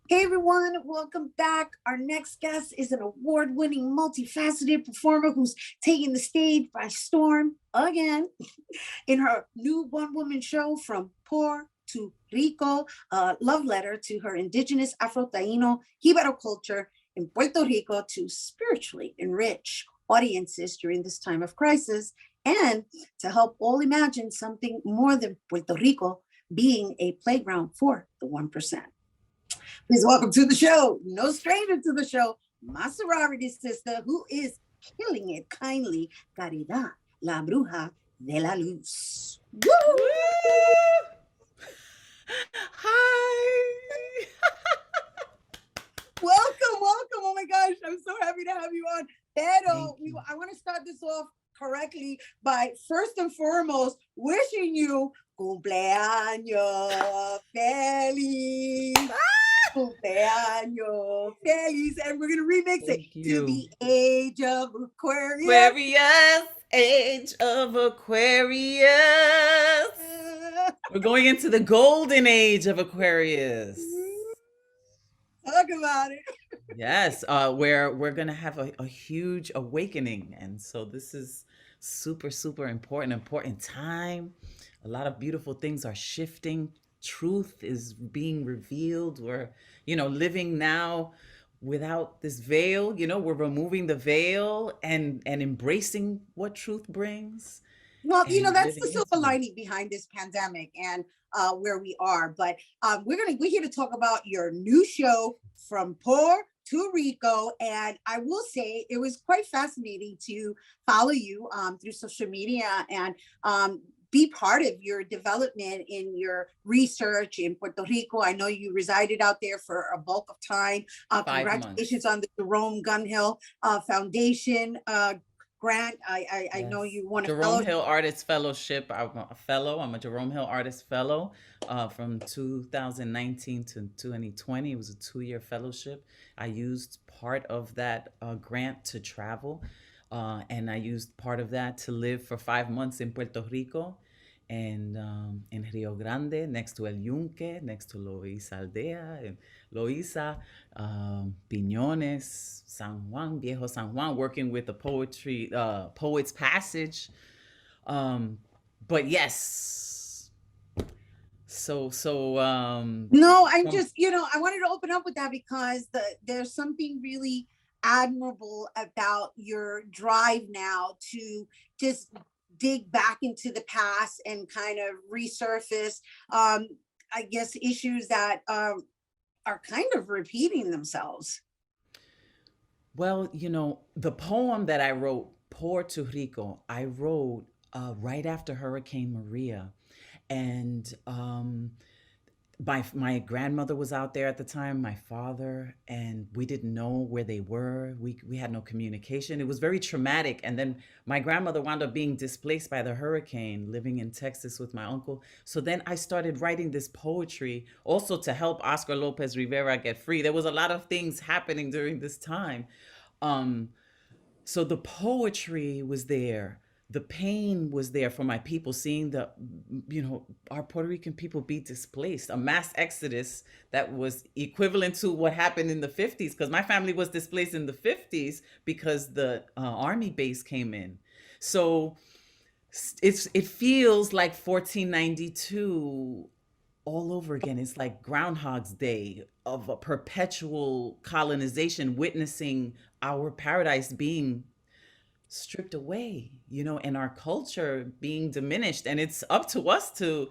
Hey everyone, welcome back. Our next guest is an award-winning, multifaceted performer who's taking the stage by storm again in her new one-woman show From Poor to Rico, a love letter to her indigenous Afro-Taino Jibaro culture in Puerto Rico to spiritually enrich audiences during this time of crisis and to help all imagine something more than Puerto Rico being a playground for the 1%. Please welcome to the show, no stranger to the show, my sorority sister who is killing it kindly, Caridad, la Bruja de la Luz. Woo! Woo! Hi. Welcome, welcome. Oh my gosh, I'm so happy to have you on. Thank Pero you. I want to start this off correctly by first and foremost wishing you cumpleaños feliz. Cumpleaños feliz. And we're going to remix it Thank to you. the age of Aquarius. Aquarius, age of Aquarius. We're going into the golden age of Aquarius. Talk about it. Yes, where we're gonna have a huge awakening, and so this is super important time. A lot of beautiful things are shifting. Truth is being revealed. We're, living now without this veil. We're removing the veil and embracing what truth brings Well, and that's the living silver into it. lining behind this pandemic and where we are. But we're here to talk about your new show, From Poor to Rico. And I will say it was quite fascinating to follow you through social media and be part of your development in your research in Puerto Rico. I know you resided out there for a bulk of time. 5 months. Congratulations on the Jerome Gunhill Foundation grant. I know Yes. you won a Jerome fellowship. Hill Artist Fellowship. I'm a fellow. I'm a Jerome Hill Artist Fellow from 2019 to 2020. It was a 2-year fellowship. I used part of that grant to travel, and I used part of that to live for 5 months in Puerto Rico and in Rio Grande, next to El Yunque, next to Loíza Aldea, and Loíza, Piñones, San Juan, Viejo San Juan, working with the Poets Passage. Um, but yes, No, I'm from just, I wanted to open up with that because there's something really admirable about your drive now to just dig back into the past and kind of resurface, I guess, issues that are kind of repeating themselves. well, the poem that I wrote, Puerto Rico, I wrote right after Hurricane Maria, and my grandmother was out there at the time, my father, and we didn't know where they were. We had no communication. It was very traumatic. And then my grandmother wound up being displaced by the hurricane, living in Texas with my uncle. So then I started writing this poetry also to help Oscar Lopez Rivera get free. There was a lot of things happening during this time. Um, so the poetry was there, the pain was there for my people, seeing our Puerto Rican people be displaced, a mass exodus that was equivalent to what happened in the 50s, because my family was displaced in the 50s because the army base came in. So it feels like 1492 all over again. It's like Groundhog's Day of a perpetual colonization, witnessing our paradise being stripped away, and our culture being diminished. And it's up to us to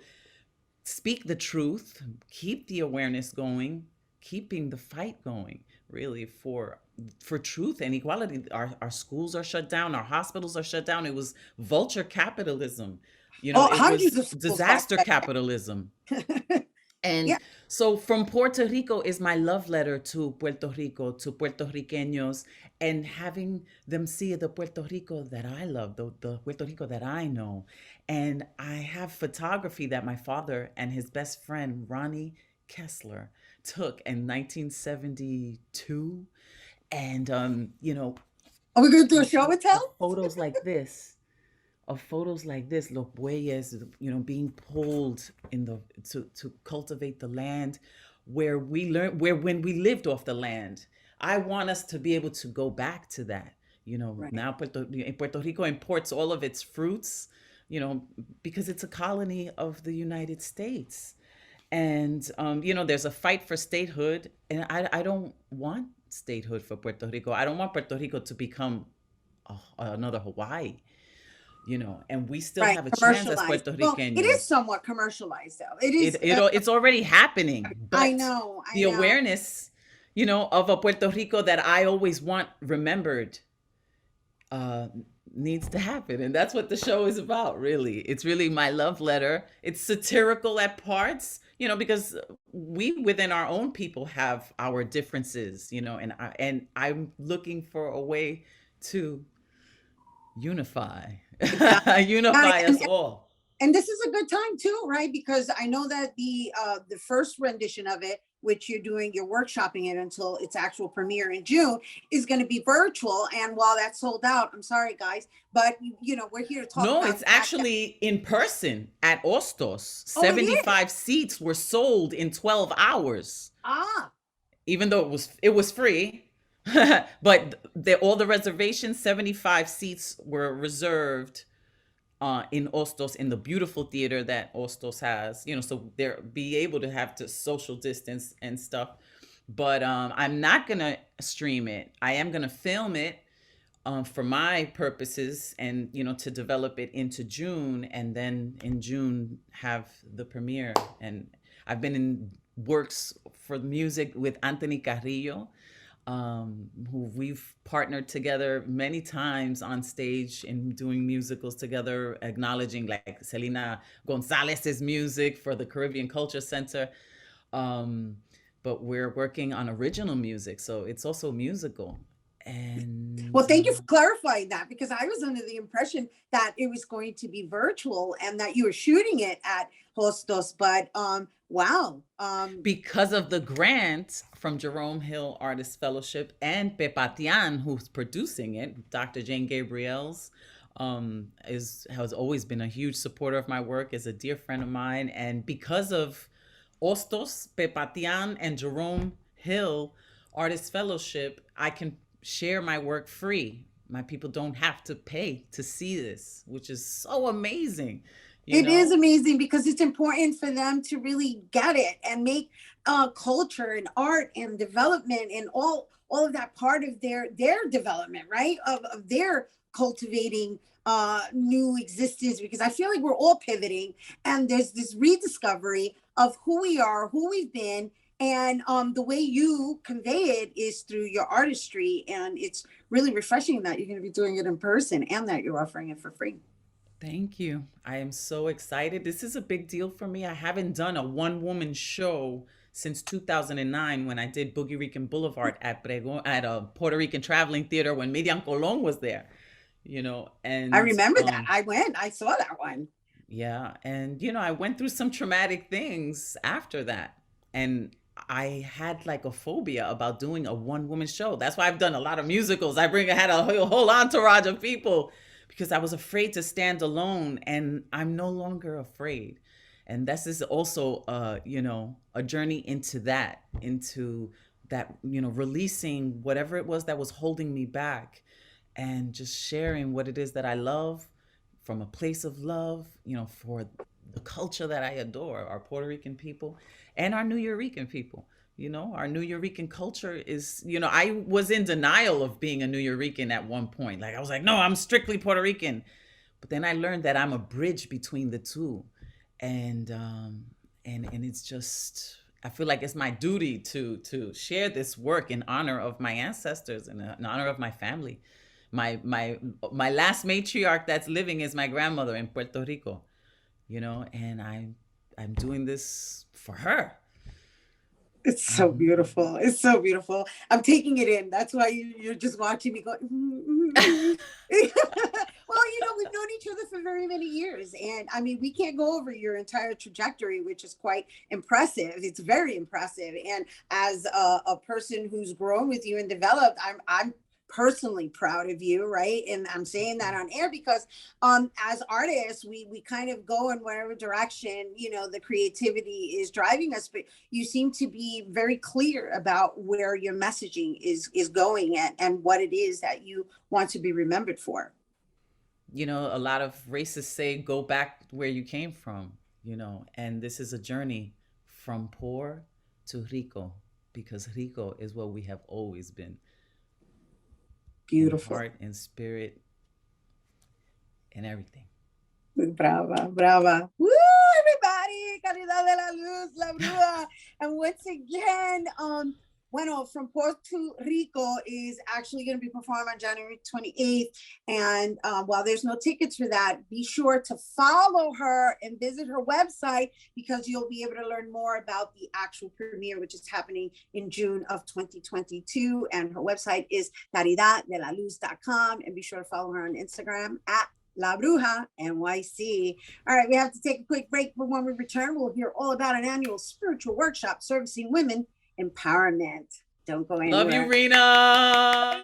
speak the truth, keep the awareness going, keeping the fight going, really, for truth and equality. Our schools are shut down, our hospitals are shut down. It was vulture capitalism. Oh, It hundreds was of schools got disaster shut capitalism. down. And Yeah. so from Puerto Rico is my love letter to Puerto Rico, to Puerto Riqueños, and having them see the Puerto Rico that I love, the Puerto Rico that I know. And I have photography that my father and his best friend, Ronnie Kessler, took in 1972. And, Are we going to do a of, show of, and of tell? photos like this Los Bueyes, being pulled to cultivate the land, where we learned, where when we lived off the land. I want us to be able to go back to that. Right. Now Puerto Rico imports all of its fruits, because it's a colony of the United States. And, there's a fight for statehood. And I don't want statehood for Puerto Rico. I don't want Puerto Rico to become another Hawaii, and we still Right. have a chance as Commercialized. Puerto Well, it is Ricanos. somewhat commercialized, though. It is. It's already happening, I but know. I the know. awareness, of a Puerto Rico that I always want remembered, uh, needs to happen. And that's what the show is about, really. It's really my love letter. It's satirical at parts, because we within our own people have our differences, and I'm looking for a way to unify, Exactly. Yeah, unify us all. and this is a good time too, right? Because I know that the first rendition of it, which you're workshopping it until its actual premiere in June, is going to be virtual. And while that's sold out, I'm sorry guys, but we're here to talk No, about it's the fact that, actually in person at Ostos. oh, it is. 75 seats were sold in 12 hours. Ah, Even though it was free. But all the reservations, 75 seats were reserved, in Ostos, in the beautiful theater that Ostos has, so they're be able to have to social distance and stuff. But I'm not gonna stream it. I am gonna film it, for my purposes, and to develop it into June, and then in June have the premiere. And I've been in works for music with Anthony Carrillo, who we've partnered together many times on stage and doing musicals together, acknowledging like Selena Gonzalez's music for the Caribbean Culture Center. Um, but we're working on original music, so it's also musical. And well, thank you for clarifying that, because I was under the impression that it was going to be virtual and that you were shooting it at Hostos. But wow. because of the grant from Jerome Hill Artist Fellowship and Pepatian, who's producing it, Dr. Jane Gabriels, has always been a huge supporter of my work, is a dear friend of mine. And because of Ostos, Pepatian, and Jerome Hill Artist Fellowship, I can share my work free. My people don't have to pay to see this, which is so amazing, you It is know? amazing because it's important for them to really get it and make culture and art and development and all of that part of their development, right? Of their cultivating new existence, because I feel like we're all pivoting and there's this rediscovery of who we are, who we've been, and the way you convey it is through your artistry, and it's really refreshing that you're going to be doing it in person and that you're offering it for free. Thank you. I am so excited. This is a big deal for me. I haven't done a one woman show since 2009, when I did Boogie Rican Boulevard at a Puerto Rican traveling theater when Miriam Colon was there, I and remember that. I went, I saw that one. yeah, and I went through some traumatic things after that. And I had like a phobia about doing a one woman show. That's why I've done a lot of musicals. I had a whole entourage of people, because I was afraid to stand alone, and I'm no longer afraid. And this is also, a journey into that, releasing whatever it was that was holding me back, and just sharing what it is that I love from a place of love, for the culture that I adore, our Puerto Rican people and our New Eurekan people. Our New Eurekan culture is, I was in denial of being a New Eurekan at one point. Like, I was like, no, I'm strictly Puerto Rican. But then I learned that I'm a bridge between the two. And it's just, I feel like it's my duty to share this work in honor of my ancestors and in honor of my family. My last matriarch that's living is my grandmother in Puerto Rico, and I'm doing this for her. It's so Mhm. beautiful. It's so beautiful. I'm taking it in. That's why you're just watching me go. Well, we've known each other for very many years. And I mean, we can't go over your entire trajectory, which is quite impressive. It's very impressive. And as a person who's grown with you and developed, I'm personally proud of you, right? And I'm saying that on air because as artists, we kind of go in whatever direction, you know, the creativity is driving us, but you seem to be very clear about where your messaging is going and what it is that you want to be remembered for. You know, a lot of racists say go back where you came from, you know, and this is a journey from poor to Rico, because Rico is what we have always been, in Beautiful. heart and spirit and everything. Brava, brava. Woo, everybody. Caridad de la Luz, La Bruja. And once again, bueno, from Puerto Rico is actually going to be performed on January 28th. And while there's no tickets for that, be sure to follow her and visit her website because you'll be able to learn more about the actual premiere, which is happening in June of 2022. And her website is caridadelaluz.com. And be sure to follow her on Instagram at La Bruja NYC. All right, we have to take a quick break, but when we return, we'll hear all about an annual spiritual workshop servicing women empowerment. Don't go anywhere. Love you, Rhina.